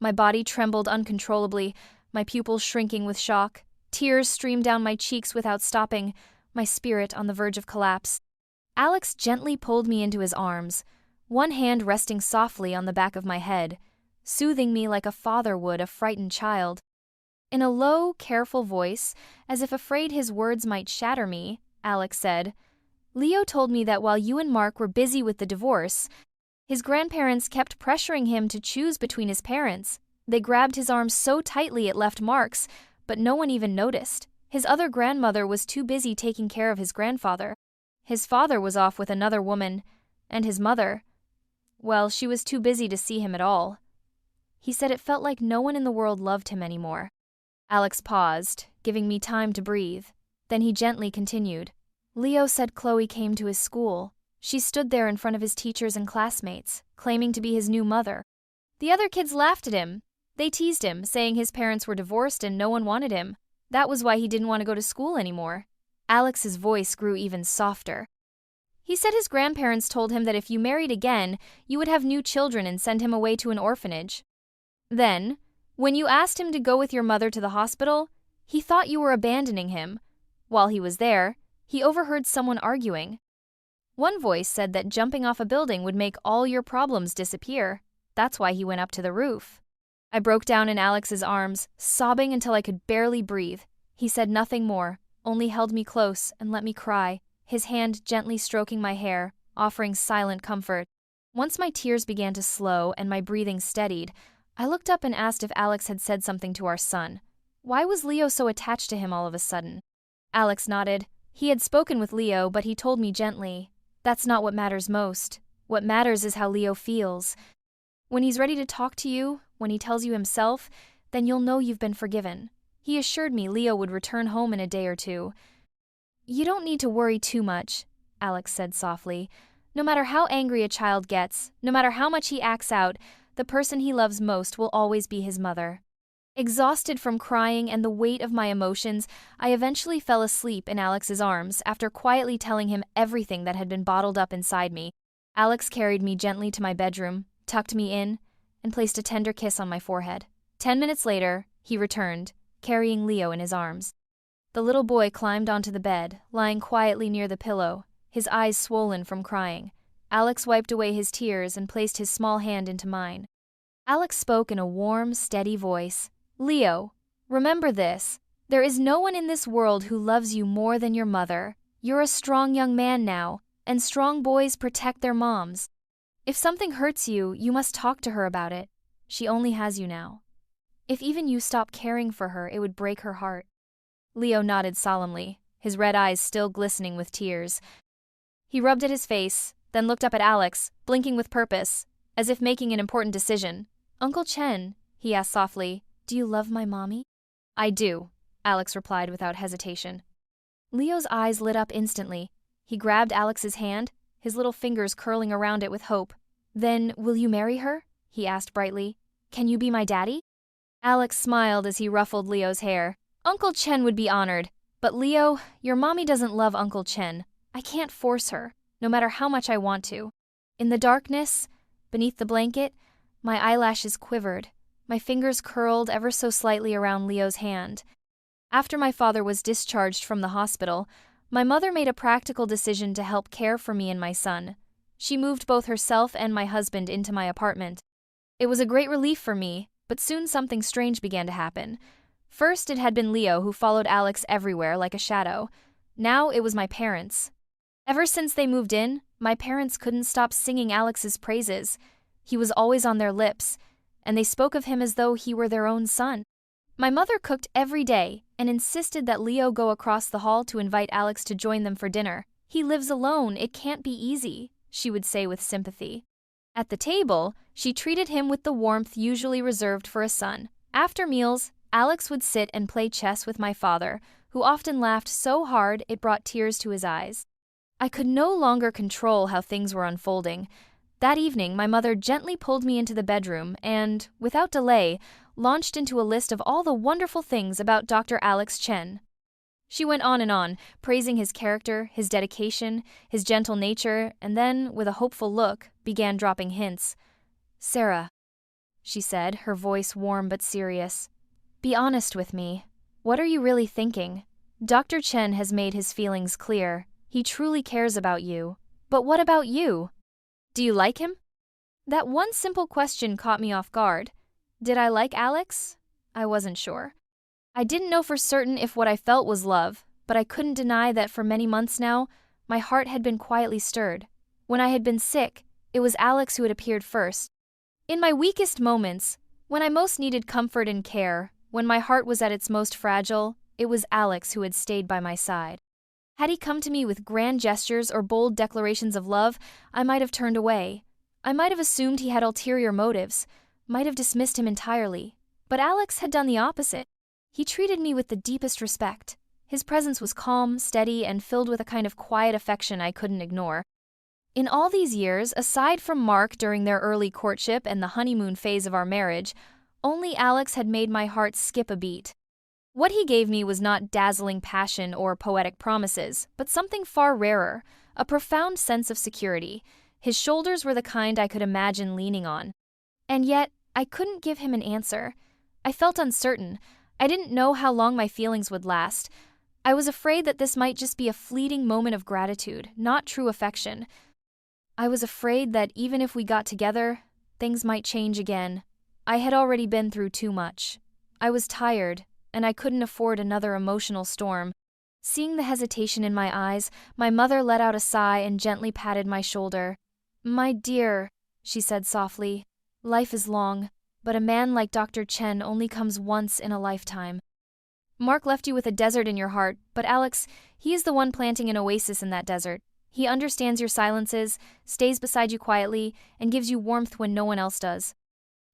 My body trembled uncontrollably, my pupils shrinking with shock. Tears streamed down my cheeks without stopping, my spirit on the verge of collapse. Alex gently pulled me into his arms, one hand resting softly on the back of my head, soothing me like a father would a frightened child. In a low, careful voice, as if afraid his words might shatter me, Alex said, Leo told me that while you and Mark were busy with the divorce, his grandparents kept pressuring him to choose between his parents. They grabbed his arm so tightly it left marks, but no one even noticed. His other grandmother was too busy taking care of his grandfather. His father was off with another woman, and his mother, well, she was too busy to see him at all. He said it felt like no one in the world loved him anymore. Alex paused, giving me time to breathe. Then he gently continued. Leo said Chloe came to his school. She stood there in front of his teachers and classmates, claiming to be his new mother. The other kids laughed at him. They teased him, saying his parents were divorced and no one wanted him. That was why he didn't want to go to school anymore. Alex's voice grew even softer. He said his grandparents told him that if you married again, you would have new children and send him away to an orphanage. Then, when you asked him to go with your mother to the hospital, he thought you were abandoning him. While he was there, he overheard someone arguing. One voice said that jumping off a building would make all your problems disappear. That's why he went up to the roof. I broke down in Alex's arms, sobbing until I could barely breathe. He said nothing more, only held me close and let me cry, his hand gently stroking my hair, offering silent comfort. Once my tears began to slow and my breathing steadied, I looked up and asked if Alex had said something to our son. Why was Leo so attached to him all of a sudden? Alex nodded. He had spoken with Leo, but he told me gently, "That's not what matters most. What matters is how Leo feels. When he's ready to talk to you, when he tells you himself, then you'll know you've been forgiven." He assured me Leo would return home in a day or two. "You don't need to worry too much," Alex said softly. "No matter how angry a child gets, no matter how much he acts out, the person he loves most will always be his mother." Exhausted from crying and the weight of my emotions, I eventually fell asleep in Alex's arms after quietly telling him everything that had been bottled up inside me. Alex carried me gently to my bedroom, tucked me in, and placed a tender kiss on my forehead. 10 minutes later, he returned, carrying Leo in his arms. The little boy climbed onto the bed, lying quietly near the pillow, his eyes swollen from crying. Alex wiped away his tears and placed his small hand into mine. Alex spoke in a warm, steady voice. "Leo, remember this. There is no one in this world who loves you more than your mother. You're a strong young man now, and strong boys protect their moms. If something hurts you, you must talk to her about it. She only has you now. If even you stop caring for her, it would break her heart." Leo nodded solemnly, his red eyes still glistening with tears. He rubbed at his face, then looked up at Alex, blinking with purpose, as if making an important decision. "Uncle Chen," he asked softly, "do you love my mommy?" "I do," Alex replied without hesitation. Leo's eyes lit up instantly. He grabbed Alex's hand, his little fingers curling around it with hope. "Then, will you marry her?" he asked brightly. "Can you be my daddy?" Alex smiled as he ruffled Leo's hair. "Uncle Chen would be honored. But Leo, your mommy doesn't love Uncle Chen. I can't force her, no matter how much I want to." In the darkness, beneath the blanket, my eyelashes quivered. My fingers curled ever so slightly around Leo's hand. After my father was discharged from the hospital, my mother made a practical decision to help care for me and my son. She moved both herself and my husband into my apartment. It was a great relief for me, but soon something strange began to happen. First, it had been Leo who followed Alex everywhere like a shadow. Now it was my parents. Ever since they moved in, my parents couldn't stop singing Alex's praises. He was always on their lips, and they spoke of him as though he were their own son. My mother cooked every day and insisted that Leo go across the hall to invite Alex to join them for dinner. "He lives alone, it can't be easy," she would say with sympathy. At the table, she treated him with the warmth usually reserved for a son. After meals, Alex would sit and play chess with my father, who often laughed so hard it brought tears to his eyes. I could no longer control how things were unfolding. That evening, my mother gently pulled me into the bedroom and, without delay, launched into a list of all the wonderful things about Dr. Alex Chen. She went on and on, praising his character, his dedication, his gentle nature, and then, with a hopeful look, began dropping hints. "Sarah," she said, her voice warm but serious. "Be honest with me. What are you really thinking? Dr. Chen has made his feelings clear. He truly cares about you. But what about you? Do you like him?" That one simple question caught me off guard. Did I like Alex? I wasn't sure. I didn't know for certain if what I felt was love, but I couldn't deny that for many months now, my heart had been quietly stirred. When I had been sick, it was Alex who had appeared first. In my weakest moments, when I most needed comfort and care, when my heart was at its most fragile, it was Alex who had stayed by my side. Had he come to me with grand gestures or bold declarations of love, I might have turned away. I might have assumed he had ulterior motives, might have dismissed him entirely. But Alex had done the opposite. He treated me with the deepest respect. His presence was calm, steady, and filled with a kind of quiet affection I couldn't ignore. In all these years, aside from Mark during their early courtship and the honeymoon phase of our marriage, only Alex had made my heart skip a beat. What he gave me was not dazzling passion or poetic promises, but something far rarer, a profound sense of security. His shoulders were the kind I could imagine leaning on. And yet, I couldn't give him an answer. I felt uncertain. I didn't know how long my feelings would last. I was afraid that this might just be a fleeting moment of gratitude, not true affection. I was afraid that even if we got together, things might change again. I had already been through too much. I was tired, and I couldn't afford another emotional storm. Seeing the hesitation in my eyes, my mother let out a sigh and gently patted my shoulder. "My dear," she said softly, "life is long, but a man like Dr. Chen only comes once in a lifetime. Mark left you with a desert in your heart, but Alex, he is the one planting an oasis in that desert. He understands your silences, stays beside you quietly, and gives you warmth when no one else does.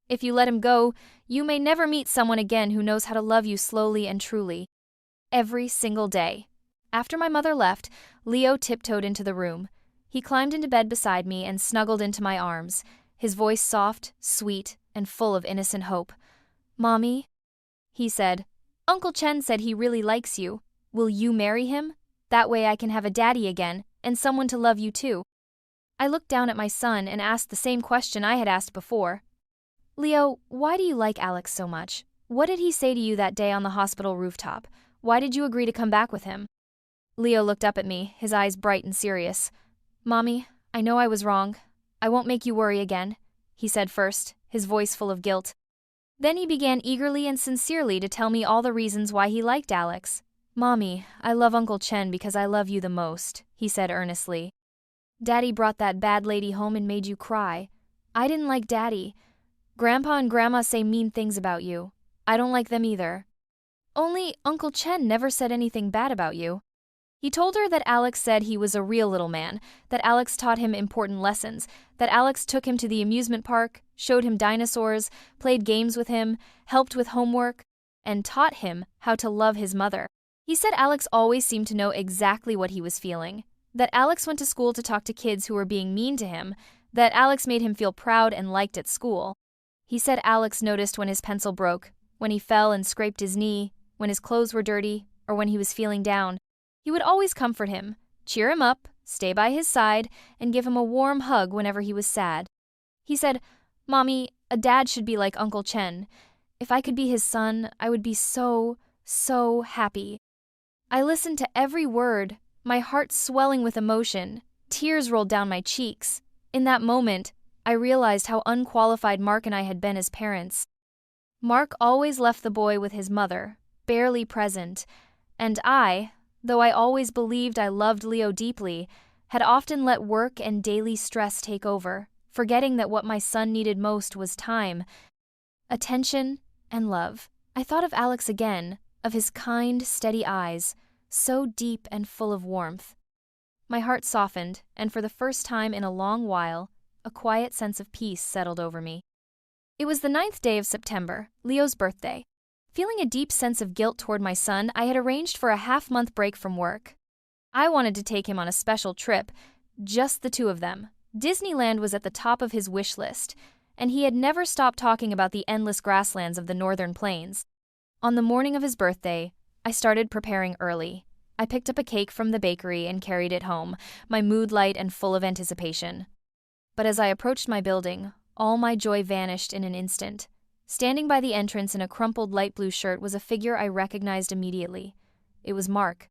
If you let him go, you may never meet someone again who knows how to love you slowly and truly." Every single day. After my mother left, Leo tiptoed into the room. He climbed into bed beside me and snuggled into my arms, his voice soft, sweet, and full of innocent hope. "Mommy," he said, "Uncle Chen said he really likes you. Will you marry him? That way I can have a daddy again, and someone to love you too." I looked down at my son and asked the same question I had asked before. "Leo, why do you like Alex so much? What did he say to you that day on the hospital rooftop? Why did you agree to come back with him?" Leo looked up at me, his eyes bright and serious. "Mommy, I know I was wrong. I won't make you worry again," he said first, his voice full of guilt. Then he began eagerly and sincerely to tell me all the reasons why he liked Alex. "Mommy, I love Uncle Chen because I love you the most," he said earnestly. "Daddy brought that bad lady home and made you cry. I didn't like Daddy. Grandpa and Grandma say mean things about you. I don't like them either. Only Uncle Chen never said anything bad about you." He told her that Alex said he was a real little man, that Alex taught him important lessons, that Alex took him to the amusement park, showed him dinosaurs, played games with him, helped with homework, and taught him how to love his mother. He said Alex always seemed to know exactly what he was feeling, that Alex went to school to talk to kids who were being mean to him, that Alex made him feel proud and liked at school. He said Alex noticed when his pencil broke, when he fell and scraped his knee, when his clothes were dirty, or when he was feeling down. He would always comfort him, cheer him up, stay by his side, and give him a warm hug whenever he was sad. He said, "Mommy, a dad should be like Uncle Chen. If I could be his son, I would be so, so happy." I listened to every word, my heart swelling with emotion. Tears rolled down my cheeks. In that moment, I realized how unqualified Mark and I had been as parents. Mark always left the boy with his mother, barely present, and I, though I always believed I loved Leo deeply, had often let work and daily stress take over, forgetting that what my son needed most was time, attention, and love. I thought of Alex again, of his kind, steady eyes, so deep and full of warmth. My heart softened, and for the first time in a long while, a quiet sense of peace settled over me. It was the 9th day of September, Leo's birthday. Feeling a deep sense of guilt toward my son, I had arranged for a half-month break from work. I wanted to take him on a special trip, just the two of them. Disneyland was at the top of his wish list, and he had never stopped talking about the endless grasslands of the northern plains. On the morning of his birthday, I started preparing early. I picked up a cake from the bakery and carried it home, my mood light and full of anticipation. But as I approached my building, all my joy vanished in an instant. Standing by the entrance in a crumpled light blue shirt was a figure I recognized immediately. It was Mark.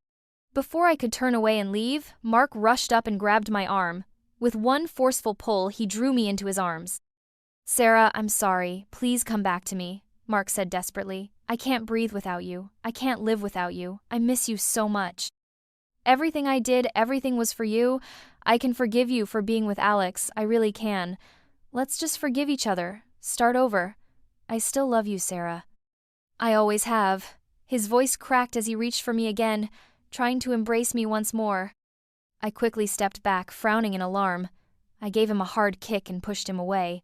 Before I could turn away and leave, Mark rushed up and grabbed my arm. With one forceful pull, he drew me into his arms. "Sarah, I'm sorry. Please come back to me," Mark said desperately. "I can't breathe without you. I can't live without you. I miss you so much. Everything I did, everything was for you. I can forgive you for being with Alex. I really can. Let's just forgive each other. Start over. I still love you, Sarah." "I always have." His voice cracked as he reached for me again, trying to embrace me once more. I quickly stepped back, frowning in alarm. I gave him a hard kick and pushed him away.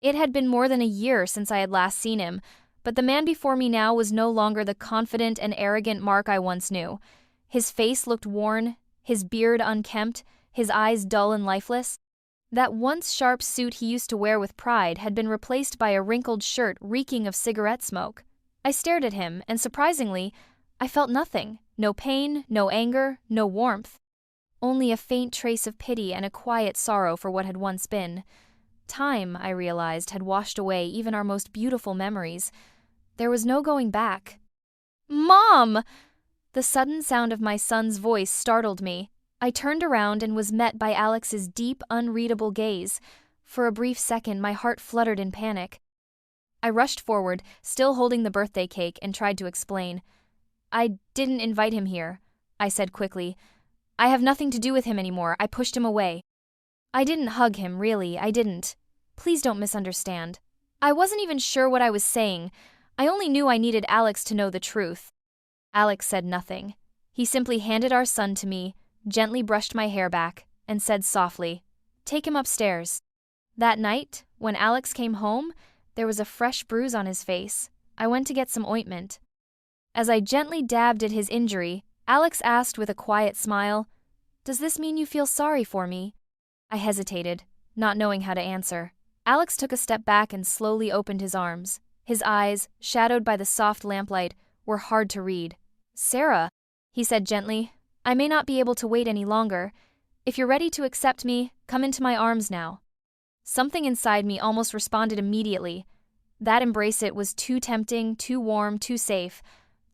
It had been more than a year since I had last seen him, but the man before me now was no longer the confident and arrogant Mark I once knew. His face looked worn, his beard unkempt, his eyes dull and lifeless. That once sharp suit he used to wear with pride had been replaced by a wrinkled shirt reeking of cigarette smoke. I stared at him, and surprisingly, I felt nothing. No pain, no anger, no warmth. Only a faint trace of pity and a quiet sorrow for what had once been. Time, I realized, had washed away even our most beautiful memories. There was no going back. "Mom!" The sudden sound of my son's voice startled me. I turned around and was met by Alex's deep, unreadable gaze. For a brief second, my heart fluttered in panic. I rushed forward, still holding the birthday cake, and tried to explain. "I didn't invite him here," I said quickly. "I have nothing to do with him anymore. I pushed him away. I didn't hug him, really, I didn't. Please don't misunderstand. I wasn't even sure what I was saying. I only knew I needed Alex to know the truth." Alex said nothing. He simply handed our son to me, gently brushed my hair back, and said softly, "Take him upstairs." That night, when Alex came home, there was a fresh bruise on his face. I went to get some ointment. As I gently dabbed at his injury, Alex asked with a quiet smile, "Does this mean you feel sorry for me?" I hesitated, not knowing how to answer. Alex took a step back and slowly opened his arms. His eyes, shadowed by the soft lamplight, were hard to read. "Sarah," he said gently, "I may not be able to wait any longer. If you're ready to accept me, come into my arms now." Something inside me almost responded immediately. That embrace it was too tempting, too warm, too safe.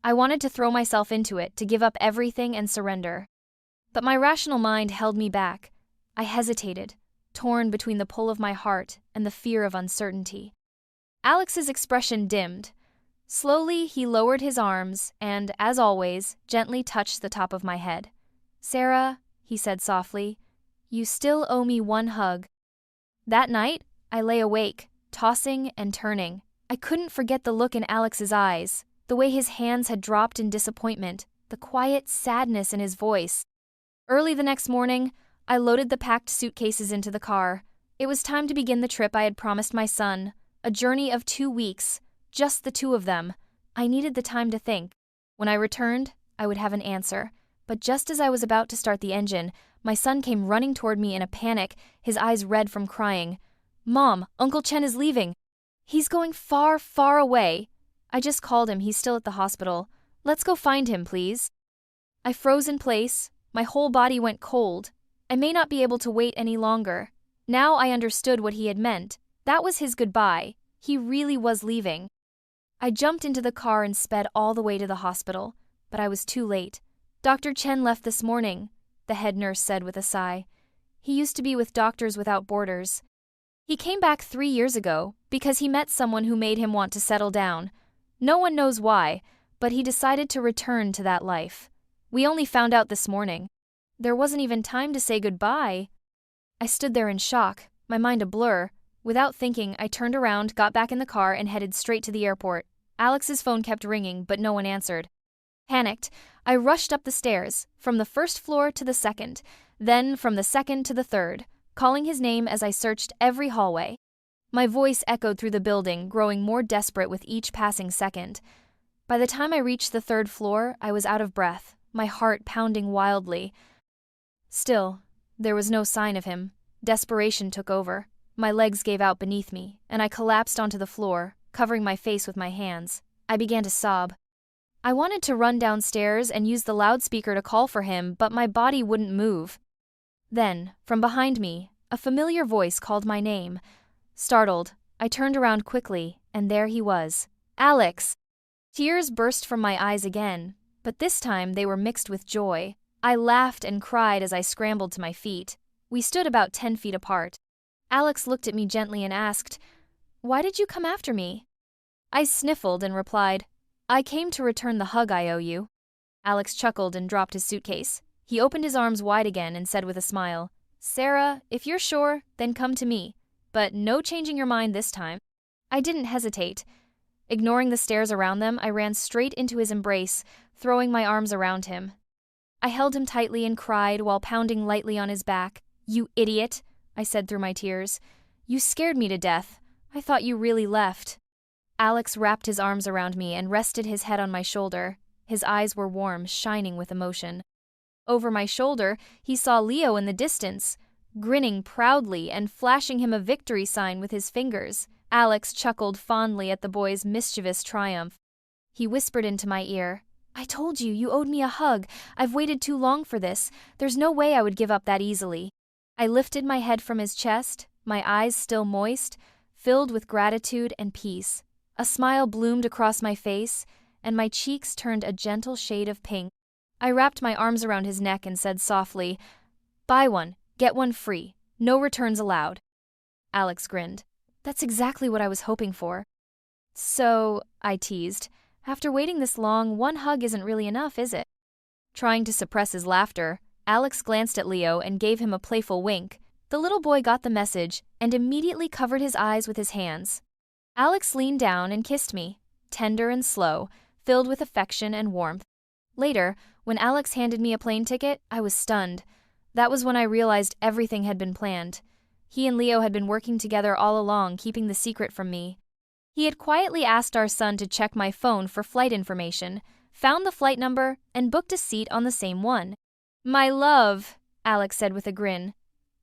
I wanted to throw myself into it, to give up everything and surrender. But my rational mind held me back. I hesitated, torn between the pull of my heart and the fear of uncertainty. Alex's expression dimmed. Slowly, he lowered his arms and, as always, gently touched the top of my head. "Sarah," he said softly, "you still owe me one hug." That night, I lay awake, tossing and turning. I couldn't forget the look in Alex's eyes, the way his hands had dropped in disappointment, the quiet sadness in his voice. Early the next morning, I loaded the packed suitcases into the car. It was time to begin the trip I had promised my son, a journey of 2 weeks, just the two of them. I needed the time to think. When I returned, I would have an answer. But just as I was about to start the engine, my son came running toward me in a panic, his eyes red from crying. "Mom, Uncle Chen is leaving. He's going far, far away." I just called him, he's still at the hospital. "Let's go find him, please." I froze in place. My whole body went cold. I may not be able to wait any longer. Now I understood what he had meant. That was his goodbye. He really was leaving. I jumped into the car and sped all the way to the hospital, but I was too late. "Dr. Chen left this morning," the head nurse said with a sigh. "He used to be with Doctors Without Borders. He came back 3 years ago because he met someone who made him want to settle down. No one knows why, but he decided to return to that life. We only found out this morning. There wasn't even time to say goodbye." I stood there in shock, my mind a blur. Without thinking, I turned around, got back in the car, and headed straight to the airport. Alex's phone kept ringing, but no one answered. Panicked, I rushed up the stairs, from the first floor to the second, then from the second to the third, calling his name as I searched every hallway. My voice echoed through the building, growing more desperate with each passing second. By the time I reached the 3rd floor, I was out of breath, my heart pounding wildly. Still, there was no sign of him. Desperation took over. My legs gave out beneath me, and I collapsed onto the floor, covering my face with my hands. I began to sob. I wanted to run downstairs and use the loudspeaker to call for him, but my body wouldn't move. Then, from behind me, a familiar voice called my name. Startled, I turned around quickly, and there he was. Alex! Tears burst from my eyes again, but this time they were mixed with joy. I laughed and cried as I scrambled to my feet. We stood about 10 feet apart. Alex looked at me gently and asked, "Why did you come after me?" I sniffled and replied, "I came to return the hug I owe you." Alex chuckled and dropped his suitcase. He opened his arms wide again and said with a smile, "Sarah, if you're sure, then come to me. But no changing your mind this time." I didn't hesitate. Ignoring the stares around them, I ran straight into his embrace, throwing my arms around him. I held him tightly and cried while pounding lightly on his back. "You idiot," I said through my tears. "You scared me to death. I thought you really left." Alex wrapped his arms around me and rested his head on my shoulder. His eyes were warm, shining with emotion. Over my shoulder, he saw Leo in the distance, grinning proudly and flashing him a victory sign with his fingers. Alex chuckled fondly at the boy's mischievous triumph. He whispered into my ear, "I told you, you owed me a hug. I've waited too long for this. There's no way I would give up that easily." I lifted my head from his chest, my eyes still moist, filled with gratitude and peace. A smile bloomed across my face, and my cheeks turned a gentle shade of pink. I wrapped my arms around his neck and said softly, "Buy one, get one free. No returns allowed." Alex grinned. "That's exactly what I was hoping for." "So," I teased, "after waiting this long, one hug isn't really enough, is it?" Trying to suppress his laughter, Alex glanced at Leo and gave him a playful wink. The little boy got the message and immediately covered his eyes with his hands. Alex leaned down and kissed me, tender and slow, filled with affection and warmth. Later, when Alex handed me a plane ticket, I was stunned. That was when I realized everything had been planned. He and Leo had been working together all along, keeping the secret from me. He had quietly asked our son to check my phone for flight information, found the flight number, and booked a seat on the same one. "My love," Alex said with a grin.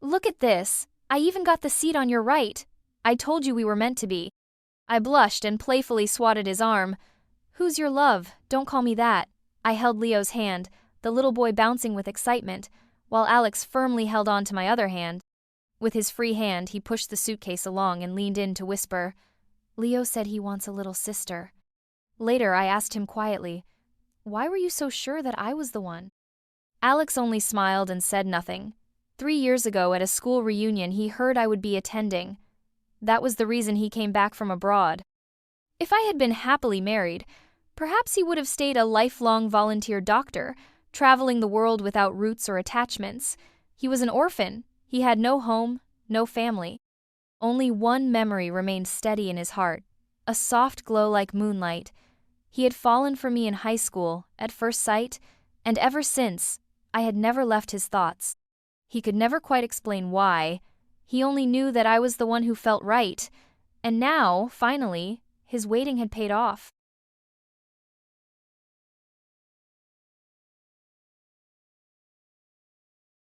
"Look at this. I even got the seat on your right. I told you we were meant to be." I blushed and playfully swatted his arm. "Who's your love? Don't call me that." I held Leo's hand, the little boy bouncing with excitement, while Alex firmly held on to my other hand. With his free hand, he pushed the suitcase along and leaned in to whisper, "Leo said he wants a little sister." Later, I asked him quietly, "Why were you so sure that I was the one?" Alex only smiled and said nothing. 3 years ago at a school reunion, he heard I would be attending. That was the reason he came back from abroad. If I had been happily married, perhaps he would have stayed a lifelong volunteer doctor, traveling the world without roots or attachments. He was an orphan. He had no home, no family. Only one memory remained steady in his heart, a soft glow like moonlight. He had fallen for me in high school, at first sight, and ever since, I had never left his thoughts. He could never quite explain why. He only knew that I was the one who felt right. And now, finally, his waiting had paid off.